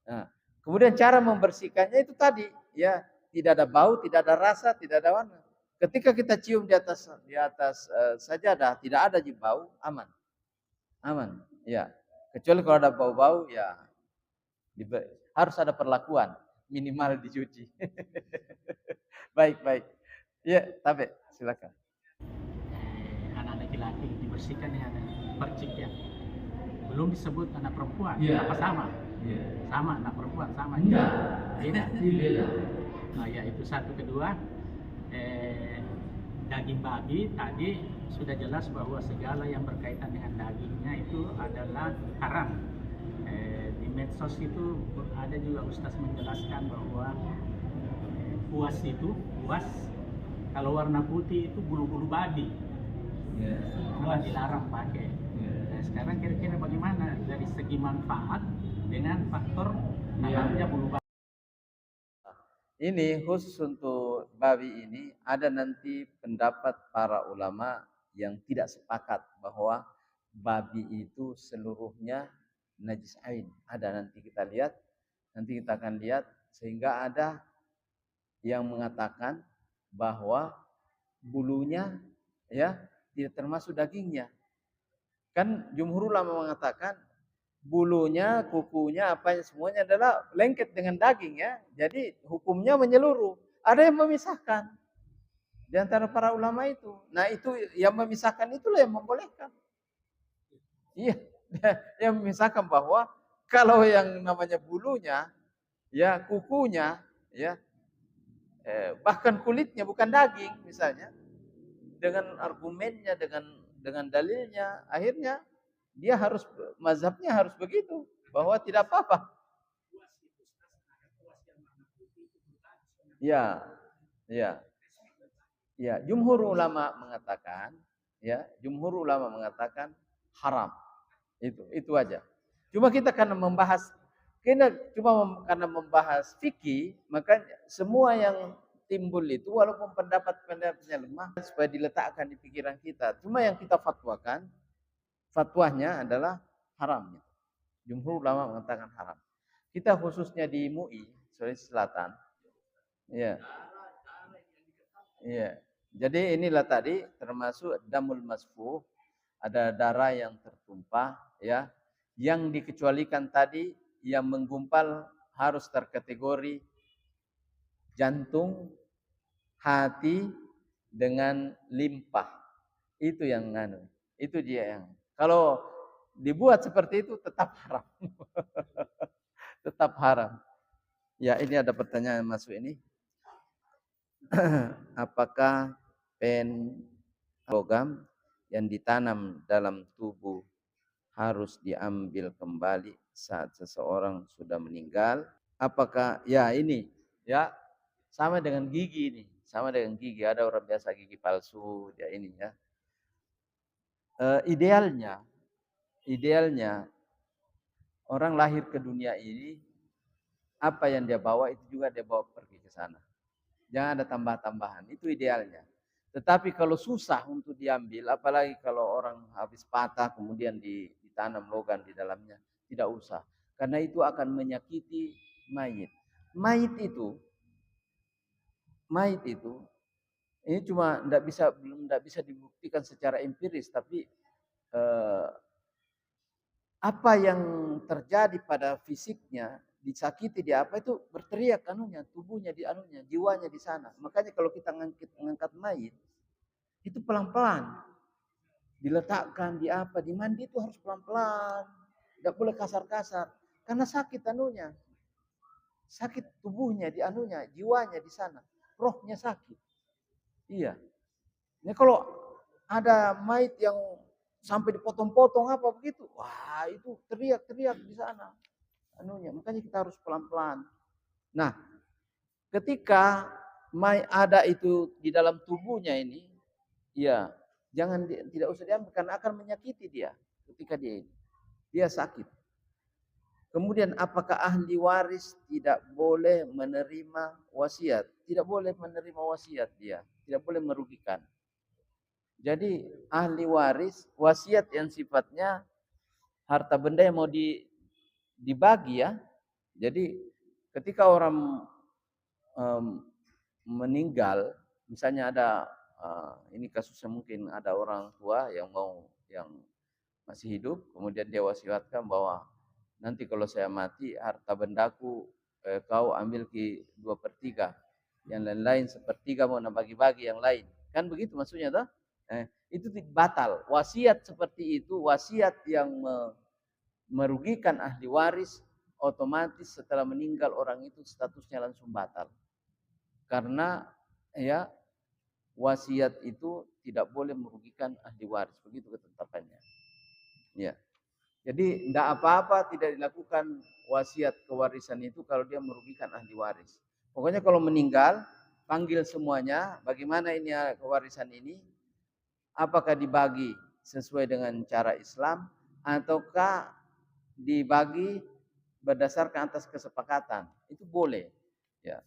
Nah, kemudian cara membersihkannya itu tadi, ya, tidak ada bau, tidak ada rasa, tidak ada warna. Ketika kita cium di atas sajadah, tidak ada bau, aman. Aman, ya. Kecuali kalau ada bau-bau, ya harus ada perlakuan, minimal dicuci. Baik. Ya, Tabe, silakan. Anak laki-laki dibersihkan dengan percik, ya. Belum disebut anak perempuan. Ya. Apa sama? Ya. Sama, anak perempuan sama. Enggak. Tidak. Beda. Nah, ya itu satu. Kedua, daging babi tadi sudah jelas bahwa segala yang berkaitan dengan dagingnya itu adalah haram. Di medsos itu ada juga Ustaz menjelaskan bahwa buas kalau warna putih itu bulu-bulu babi, malah dilarang pakai. Nah, sekarang kira-kira bagaimana dari segi manfaat dengan faktor haramnya bulu babi? Ini khusus untuk babi ini, ada nanti pendapat para ulama yang tidak sepakat bahwa babi itu seluruhnya najis ain. Ada, nanti kita lihat, nanti kita akan lihat, sehingga ada yang mengatakan bahwa bulunya, ya, tidak termasuk dagingnya. Kan jumhur ulama mengatakan bulunya, kukunya, apa semuanya adalah lengket dengan daging, ya. Jadi hukumnya menyeluruh. Ada yang memisahkan di antara para ulama itu. Nah, itu yang memisahkan itulah yang membolehkan. Iya, yang memisahkan bahwa kalau yang namanya bulunya, ya, kukunya, ya, bahkan kulitnya bukan daging misalnya, dengan argumennya, dengan dalilnya, akhirnya dia harus, mazhabnya harus begitu, bahwa tidak apa-apa. Ya, jumhur ulama mengatakan, haram. Itu aja. Cuma kita karena membahas fikih, maka semua yang timbul itu walaupun pendapat-pendapatnya lemah supaya diletakkan di pikiran kita. Cuma yang kita fatwanya adalah haram. Jumhur ulama mengatakan haram. Kita khususnya di MUI, Sulawesi Selatan. Ya. Iya. Jadi inilah tadi termasuk damul masfuh, ada darah yang tertumpah, ya. Yang dikecualikan tadi yang menggumpal harus terkategori jantung, hati dengan limpa. Itu yang itu dia yang. Kalau dibuat seperti itu tetap haram. Tetap haram. Ya, ini ada pertanyaan masuk ini. Apakah pen logam yang ditanam dalam tubuh harus diambil kembali saat seseorang sudah meninggal? Apakah ya ini ya sama dengan gigi ini, sama dengan gigi. Ada orang biasa gigi palsu, ya ini ya. Idealnya orang lahir ke dunia ini apa yang dia bawa itu juga dia bawa pergi ke sana. Jangan ada tambah-tambahan, itu idealnya. Tetapi kalau susah untuk diambil, apalagi kalau orang habis patah kemudian ditanam logam di dalamnya, tidak usah. Karena itu akan menyakiti mayit. Mayit itu ini cuma tidak bisa dibuktikan secara empiris, tapi apa yang terjadi pada fisiknya, disakiti dia apa itu berteriak tubuhnya di jiwanya di sana. Makanya kalau kita ngangkat mayit itu pelan-pelan. Diletakkan di mandi itu harus pelan-pelan. Tidak boleh kasar-kasar karena sakit Sakit tubuhnya di jiwanya di sana. Rohnya sakit. Iya. Ini kalau ada mayit yang sampai dipotong-potong apa begitu, wah itu teriak-teriak di sana. Makanya kita harus pelan-pelan. Nah, ketika ada itu di dalam tubuhnya ini, ya tidak usah diambil karena akan menyakiti dia ketika dia sakit. Kemudian apakah ahli waris tidak boleh menerima wasiat? Tidak boleh menerima wasiat dia, tidak boleh merugikan. Jadi ahli waris wasiat yang sifatnya harta benda yang mau dibagi ya. Jadi ketika orang meninggal, misalnya ada ini kasusnya mungkin ada orang tua yang masih hidup, kemudian dia wasiatkan bahwa nanti kalau saya mati harta bendaku kau ambil ke 2/3, yang lain-lain 1/3 mau bagi-bagi yang lain, kan begitu maksudnya toh? Itu batal. Wasiat seperti itu, wasiat yang merugikan ahli waris, otomatis setelah meninggal orang itu statusnya langsung batal. Karena ya wasiat itu tidak boleh merugikan ahli waris, begitu ketetapannya. Ya. Jadi tidak apa-apa tidak dilakukan wasiat kewarisan itu kalau dia merugikan ahli waris. Pokoknya kalau meninggal, panggil semuanya, bagaimana ini kewarisan ini? Apakah dibagi sesuai dengan cara Islam ataukah dibagi berdasarkan atas kesepakatan? Itu boleh. Ya.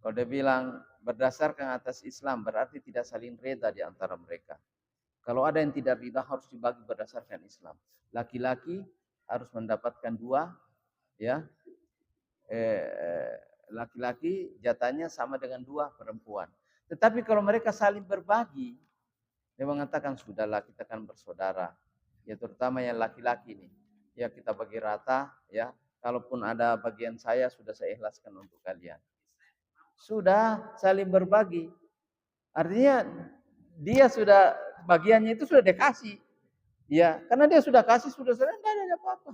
Kalau dia bilang berdasarkan atas Islam berarti tidak saling reda di antara mereka. Kalau ada yang tidak reda harus dibagi berdasarkan Islam. Laki-laki harus mendapatkan 2, ya. Laki-laki jatahnya sama dengan 2 perempuan. Tetapi kalau mereka saling berbagi, dia mengatakan sudahlah kita kan bersaudara. Ya terutama yang laki-laki nih. Ya kita bagi rata ya. Kalaupun ada bagian saya sudah saya ikhlaskan untuk kalian. Sudah saling berbagi. Artinya dia sudah bagiannya itu sudah dikasih. Ya, karena dia sudah kasih sudah selesai enggak ada apa-apa.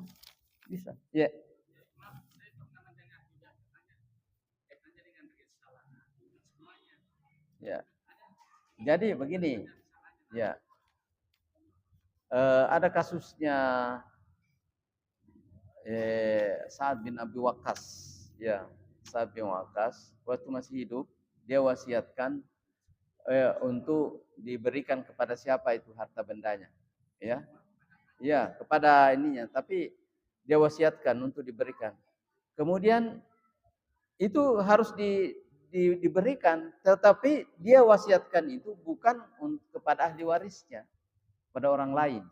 Bisa. Ya. Ya. Jadi begini. Ya. Ada kasusnya Sa'ad bin Abi Waqqas. Ya, Sa'ad bin Waqqas waktu masih hidup dia wasiatkan untuk diberikan kepada siapa itu harta bendanya. Ya. Ya, kepada ininya, tapi dia wasiatkan untuk diberikan. Kemudian itu harus diberikan, tetapi dia wasiatkan itu bukan kepada ahli warisnya, pada orang lain.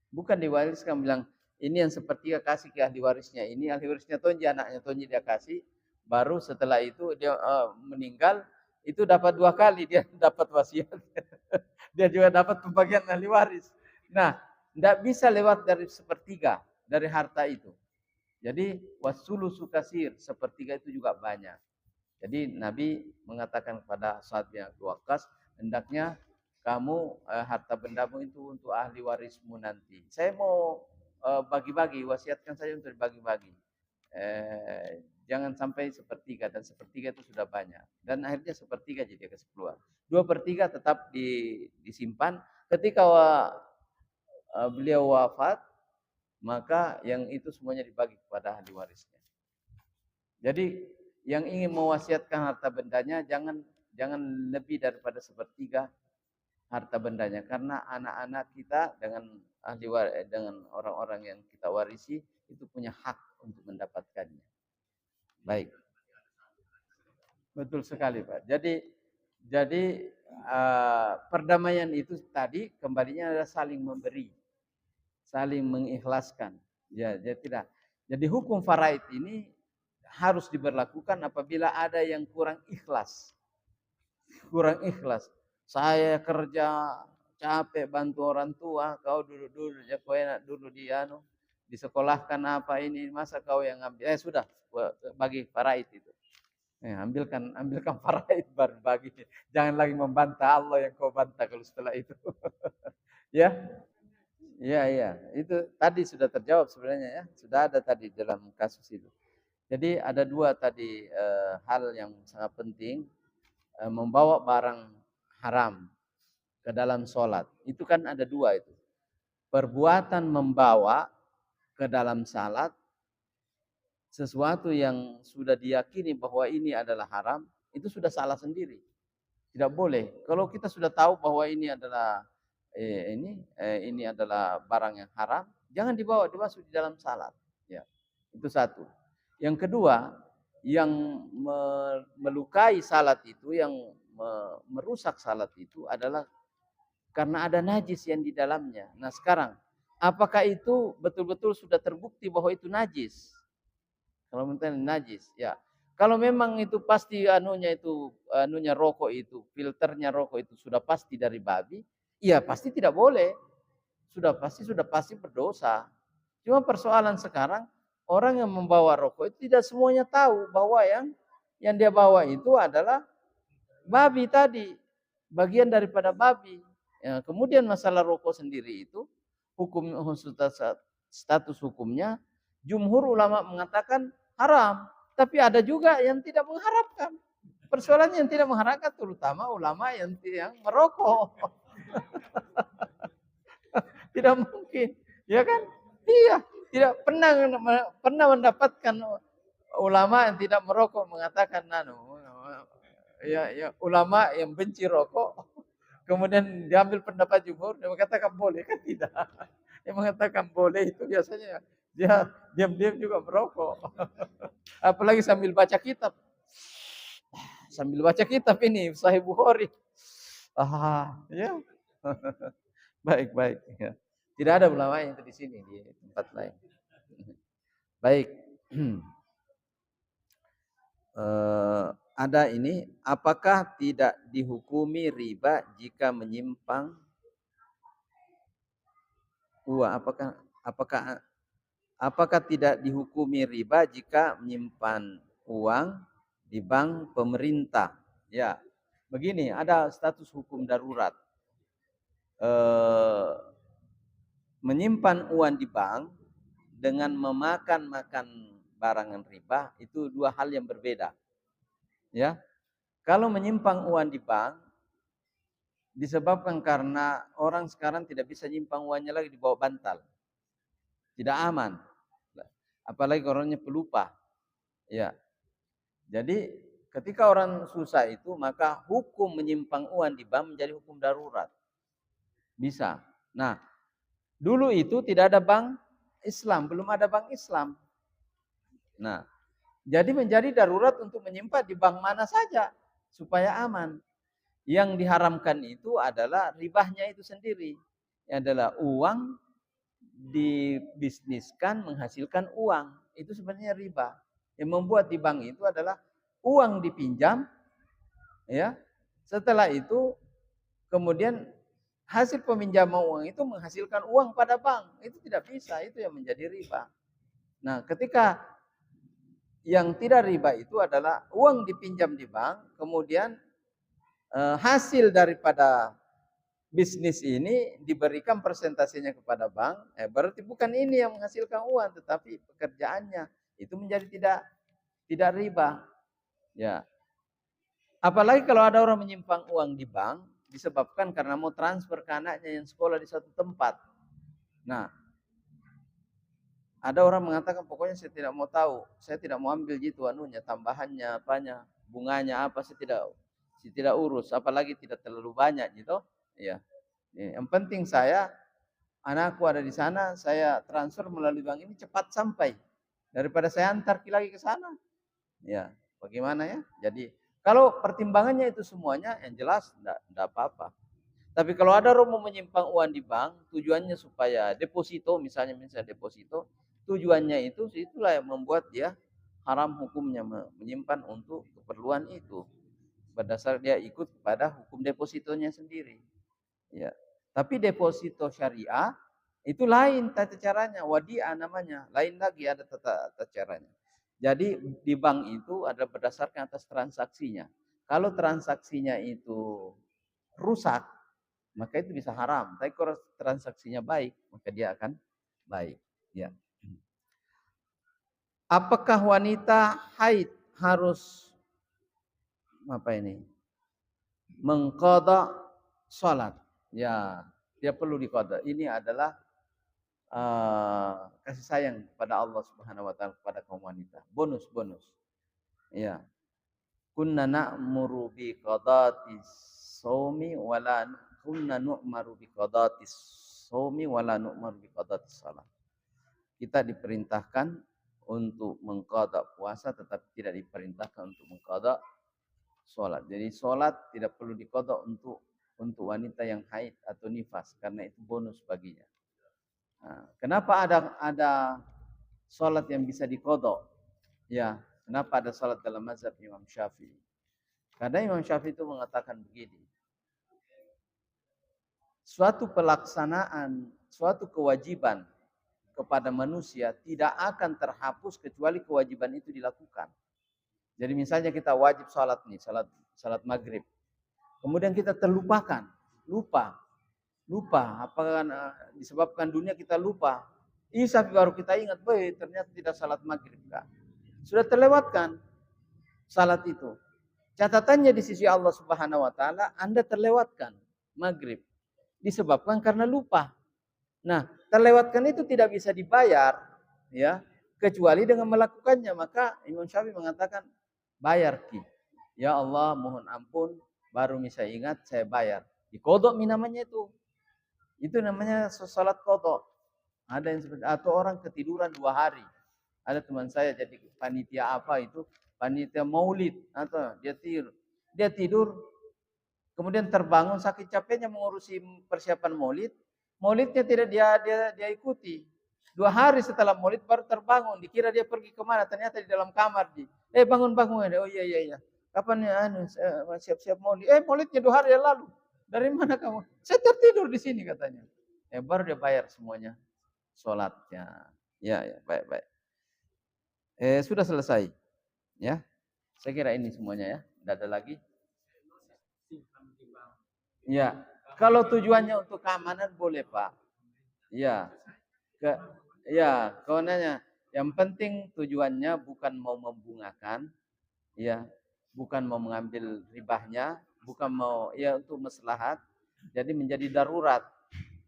Bukan diwariskan bilang ini yang sepertiga kasih ke ahli warisnya, ini ahli warisnya Tonji, anaknya Tonji dia kasih, baru setelah itu dia meninggal, itu dapat 2 kali dia dapat wasiat. Dia juga dapat pembagian ahli waris. Nah, Tidak bisa lewat dari sepertiga dari harta itu. Jadi wasulusu kasir, sepertiga itu juga banyak. Jadi Nabi mengatakan kepada Sa'ad bin Abi Waqqas, hendaknya kamu harta bendamu itu untuk ahli warismu nanti. Saya mau bagi-bagi, wasiatkan saja untuk dibagi-bagi. Jangan sampai sepertiga, dan sepertiga itu sudah banyak. Dan akhirnya sepertiga jadi keseluruhan. 2/3 tetap disimpan. Ketika beliau wafat, maka yang itu semuanya dibagi kepada ahli warisnya. Jadi yang ingin mewasiatkan harta bendanya jangan lebih daripada sepertiga harta bendanya, karena anak-anak kita dengan dengan orang-orang yang kita warisi itu punya hak untuk mendapatkannya. Baik. Betul sekali, Pak. Jadi perdamaian itu tadi kembalinya adalah saling memberi, saling mengikhlaskan. Ya, jadi tidak. Jadi hukum faraid ini harus diberlakukan apabila ada yang kurang ikhlas. Kurang ikhlas. Saya kerja capek bantu orang tua, kau duduk-duduk ya, kau enak dulu disekolahkan apa ini, masa kau yang ambil? Sudah bagi faraid itu. Ambilkan faraid baru bagi. Jangan lagi membantah Allah yang kau bantah kalau setelah itu. Ya. Iya. Itu tadi sudah terjawab sebenarnya ya. Sudah ada tadi dalam kasus itu. Jadi ada dua tadi hal yang sangat penting. Membawa barang haram ke dalam sholat. Itu kan ada dua itu. Perbuatan membawa ke dalam salat sesuatu yang sudah diyakini bahwa ini adalah haram, itu sudah salah sendiri. Tidak boleh. Kalau kita sudah tahu bahwa ini adalah ini adalah barang yang haram, jangan dimasuk di dalam salat. Ya, itu satu. Yang kedua, yang melukai salat itu, yang merusak salat itu adalah karena ada najis yang di dalamnya. Nah sekarang, apakah itu betul-betul sudah terbukti bahwa itu najis? Kalau misalnya najis, ya. Kalau memang itu pasti anunya rokok itu, filternya rokok itu sudah pasti dari babi, iya pasti tidak boleh. Sudah pasti berdosa. Cuma persoalan sekarang, orang yang membawa rokok itu tidak semuanya tahu bahwa yang dia bawa itu adalah babi tadi, bagian daripada babi. Ya, kemudian masalah rokok sendiri itu hukum status hukumnya, jumhur ulama mengatakan haram, tapi ada juga yang tidak mengharapkan. Persoalannya yang tidak mengharapkan terutama ulama yang merokok. Tidak mungkin, ya kan? Iya, tidak pernah mendapatkan ulama yang tidak merokok mengatakan ya ulama yang benci rokok kemudian diambil pendapat jumhur dia mengatakan boleh, kan tidak. Yang mengatakan boleh itu biasanya dia diam-diam juga merokok. Apalagi sambil baca kitab. Sambil baca kitab ini Sahih Bukhari. Ya. Baik. Ya. Tidak ada ulama yang di sini di tempat lain. Baik. Ada ini, apakah tidak dihukumi riba jika menyimpang uang? Apakah tidak dihukumi riba jika menyimpan uang di bank pemerintah? Ya, begini, ada status hukum darurat. Menyimpan uang di bank dengan makan barangan riba itu dua hal yang berbeda. Ya, kalau menyimpan uang di bank disebabkan karena orang sekarang tidak bisa nyimpan uangnya lagi di bawah bantal, tidak aman, apalagi orangnya pelupa. Ya, jadi ketika orang susah itu maka hukum menyimpan uang di bank menjadi hukum darurat. Bisa. Nah, dulu itu tidak ada bank Islam, belum ada bank Islam. Nah, jadi menjadi darurat untuk menyimpan di bank mana saja supaya aman. Yang diharamkan itu adalah ribahnya itu sendiri. Adalah uang dibisniskan menghasilkan uang. Itu sebenarnya riba. Yang membuat di bank itu adalah uang dipinjam, ya. Setelah itu kemudian hasil peminjaman uang itu menghasilkan uang pada bank. Itu tidak bisa, itu yang menjadi riba. Nah, ketika yang tidak riba itu adalah uang dipinjam di bank, kemudian hasil daripada bisnis ini diberikan persentasenya kepada bank, berarti bukan ini yang menghasilkan uang, tetapi pekerjaannya itu menjadi tidak riba. Ya. Apalagi kalau ada orang menyimpan uang di bank disebabkan karena mau transfer ke anaknya yang sekolah di satu tempat. Nah, ada orang mengatakan pokoknya saya tidak mau tahu, saya tidak mau ambil gitu anunya, tambahannya, apanya, bunganya apa, saya tidak urus, apalagi tidak terlalu banyak gitu. Ya. Yang penting saya anakku ada di sana, saya transfer melalui bank ini cepat sampai daripada saya antar lagi ke sana. Ya, bagaimana ya? Jadi kalau pertimbangannya itu semuanya yang jelas enggak apa-apa. Tapi kalau ada orang mau menyimpan uang di bank, tujuannya supaya deposito, misalnya deposito, tujuannya itulah yang membuat dia haram hukumnya menyimpan untuk keperluan itu. Berdasar dia ikut kepada hukum depositonya sendiri. Ya. Tapi deposito syariah itu lain tata caranya, wadiah namanya, lain lagi ada tata caranya. Jadi di bank itu adalah berdasarkan atas transaksinya. Kalau transaksinya itu rusak, maka itu bisa haram. Tapi kalau transaksinya baik, maka dia akan baik. Ya. Apakah wanita haid harus mengqadha salat? Ya, dia perlu diqadha. Ini adalah kasih sayang kepada Allah Subhanahu wa taala kepada kaum wanita. Bonus. Ya. Kunna na'muru bi qadatis shaumi wala kunna nu'maru bi qadatis shaumi wala nu'maru bi qadatis shalah. Kita diperintahkan untuk mengqadha puasa tetapi tidak diperintahkan untuk mengqadha salat. Jadi salat tidak perlu diqadha untuk wanita yang haid atau nifas karena itu bonus baginya. Nah, kenapa ada salat yang bisa diqadha? Ya, kenapa ada salat dalam mazhab Imam Syafi'i? Karena Imam Syafi'i itu mengatakan begini. Suatu pelaksanaan, suatu kewajiban kepada manusia tidak akan terhapus kecuali kewajiban itu dilakukan. Jadi misalnya kita wajib salat nih, salat maghrib. Kemudian kita terlupakan, lupa. Apakah disebabkan dunia kita lupa. Isya baru kita ingat, ternyata tidak salat maghrib. Sudah terlewatkan salat itu. Catatannya di sisi Allah Subhanahu wa taala, Anda terlewatkan maghrib disebabkan karena lupa. Nah, terlewatkan itu tidak bisa dibayar, ya, kecuali dengan melakukannya. Maka Imam Syafi'i mengatakan bayar ki. Ya Allah, mohon ampun, baru bisa ingat saya bayar. Di qadha namanya itu. Itu namanya salat qadha. Ada yang seperti atau orang ketiduran 2 hari. Ada teman saya jadi panitia apa itu? Panitia maulid atau dia tidur kemudian terbangun saking capeknya mengurusi persiapan maulid. Maulidnya tidak dia ikuti. 2 hari setelah maulid baru terbangun, dikira dia pergi kemana, ternyata di dalam kamar bangun. Oh iya. Kapan ya siap-siap maulid? Maulidnya 2 hari yang lalu. Dari mana kamu? Saya tertidur di sini katanya. Baru dia bayar semuanya salatnya. Ya, baik. Sudah selesai. Ya. Saya kira ini semuanya ya. Tidak ada lagi. Ya. Kalau tujuannya untuk keamanan boleh, Pak. Ya. Kau nanya, yang penting tujuannya bukan mau membungakan, ya, bukan mau mengambil ribahnya, bukan mau untuk maslahat. Jadi menjadi darurat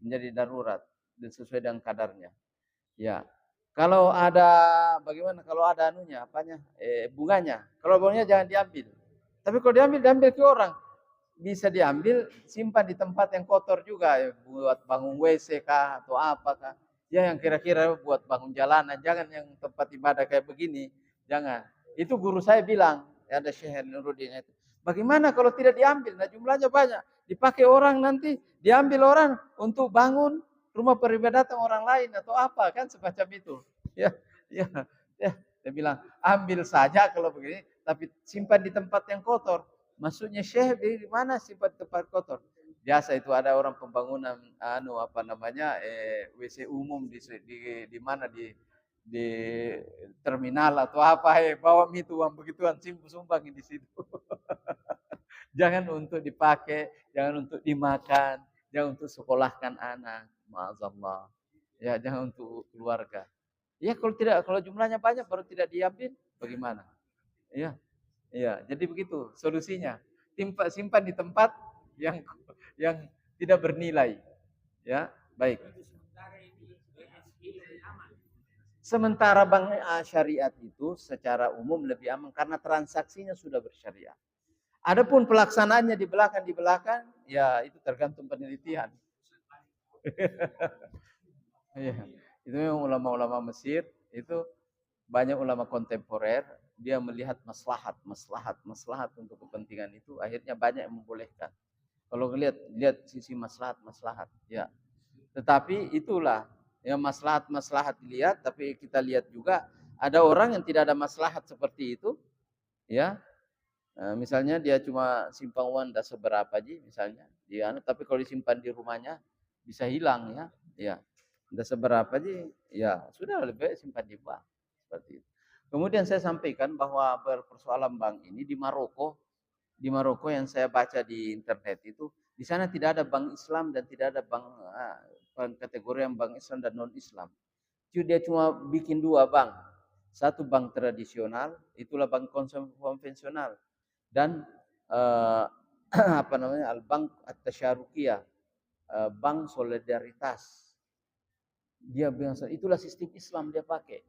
dan sesuai dengan kadarnya. Ya. Kalau ada bagaimana kalau ada anunya, bunganya. Kalau bunganya jangan diambil. Tapi kalau diambil ke orang. Bisa diambil, simpan di tempat yang kotor juga, buat bangun WC kah atau apakah. Ya yang kira-kira buat bangun jalanan, jangan yang tempat ibadah kayak begini, jangan. Itu guru saya bilang, ada Syekh Nuruddin itu. Bagaimana kalau tidak diambil? Nah jumlahnya banyak, dipakai orang nanti, diambil orang untuk bangun rumah peribadatan orang lain atau apa kan semacam itu. Ya. Dia bilang ambil saja kalau begini, tapi simpan di tempat yang kotor. Maksudnya Syekh di mana simpan tempat kotor? Biasa itu ada orang pembangunan apa namanya WC umum di mana di terminal atau apa bawa itu uang begituan sumbangin di situ. Jangan untuk dipakai, jangan untuk dimakan, jangan untuk sekolahkan anak, maazallah. Ya, jangan untuk keluarga. Ya kalau jumlahnya banyak baru tidak diambil, bagaimana? Iya. Iya, jadi begitu solusinya. Simpan di tempat yang yang tidak bernilai. Ya, baik. Sementara bank syariat itu secara umum lebih aman karena transaksinya sudah bersyariat. Adapun pelaksanaannya di belakang, ya itu tergantung penelitian. Iya. Itu memang ulama-ulama Mesir itu banyak ulama kontemporer dia melihat maslahat untuk kepentingan itu akhirnya banyak yang membolehkan. Kalau lihat sisi maslahat, ya. Tetapi itulah yang maslahat dilihat, tapi kita lihat juga ada orang yang tidak ada maslahat seperti itu, ya. Misalnya dia cuma simpan uang tidak seberapa aja misalnya, dia tapi kalau disimpan di rumahnya bisa hilang ya, ya. Tidak seberapa aja, ya sudah lebih baik simpan di bank seperti itu. Kemudian saya sampaikan bahwa persoalan bank ini di Maroko yang saya baca di internet itu, di sana tidak ada bank Islam dan tidak ada bank kategori yang bank Islam dan non Islam. Dia cuma bikin dua bank, satu bank tradisional, itulah bank konvensional, dan apa namanya al-bank at-tasyarukiyah, bank solidaritas. Dia bilang itulah sistem Islam dia pakai.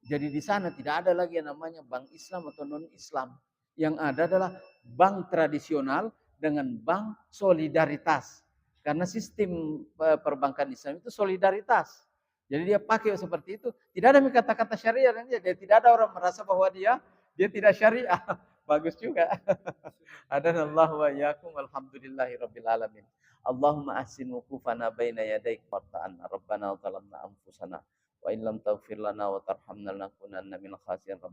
Jadi di sana tidak ada lagi yang namanya bank Islam atau non Islam. Yang ada adalah bank tradisional dengan bank solidaritas. Karena sistem perbankan Islam itu solidaritas. Jadi dia pakai seperti itu. Tidak ada kata-kata syariah. Dia tidak ada orang merasa bahwa dia tidak syariah. Bagus juga. Adanallahu wa iyyakum walhamdulillahi rabbil alamin. Allahumma ahsin wukufana baina yadaik warta'anna rabbana zalamna anfusana wa in lam taghfir lana wa tarhamna lanakunanna minal khasirin.